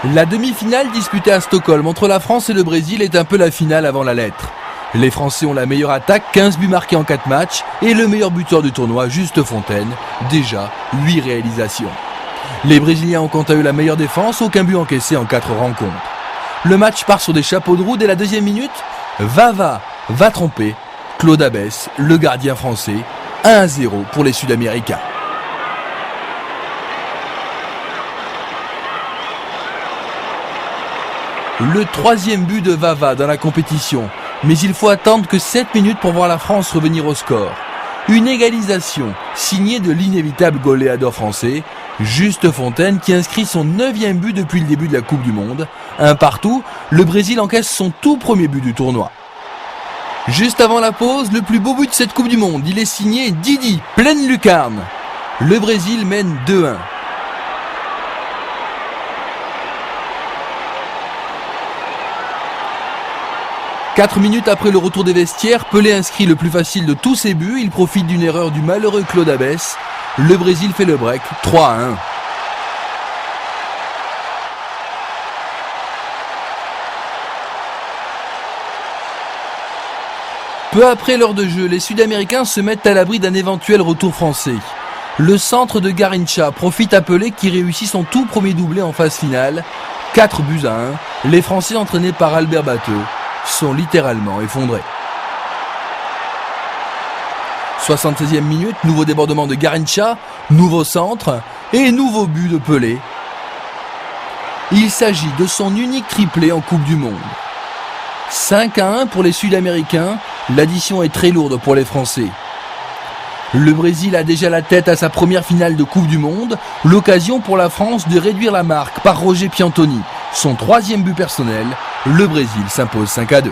La demi-finale disputée à Stockholm entre la France et le Brésil est un peu la finale avant la lettre. Les Français ont la meilleure attaque, 15 buts marqués en 4 matchs, et le meilleur buteur du tournoi, Juste Fontaine, déjà 8 réalisations. Les Brésiliens ont quant à eux la meilleure défense, aucun but encaissé en 4 rencontres. Le match part sur des chapeaux de roue dès la deuxième minute. Vava va tromper Claude Abès, le gardien français, 1-0 pour les Sud-Américains. Le troisième but de Vava dans la compétition, mais il faut attendre que 7 minutes pour voir la France revenir au score. Une égalisation signée de l'inévitable goléador français, Juste Fontaine, qui inscrit son 9e but depuis le début de la Coupe du Monde. Un partout, le Brésil encaisse son tout premier but du tournoi. Juste avant la pause, le plus beau but de cette Coupe du Monde, il est signé Didi, pleine lucarne. Le Brésil mène 2-1. Quatre minutes après le retour des vestiaires, Pelé inscrit le plus facile de tous ses buts. Il profite d'une erreur du malheureux Claude Abès. Le Brésil fait le break, 3-1. Peu après l'heure de jeu, les Sud-Américains se mettent à l'abri d'un éventuel retour français. Le centre de Garrincha profite à Pelé qui réussit son tout premier doublé en phase finale. 4 buts à 1. Les Français entraînés par Albert Batteux sont littéralement effondrés. 76e minute, nouveau débordement de Garrincha, nouveau centre et nouveau but de Pelé. Il s'agit de son unique triplé en Coupe du Monde. 5-1 pour les Sud-Américains, l'addition est très lourde pour les Français. Le Brésil a déjà la tête à sa première finale de Coupe du Monde, l'occasion pour la France de réduire la marque par Roger Piantoni. Son 3e but personnel, le Brésil s'impose 5-2.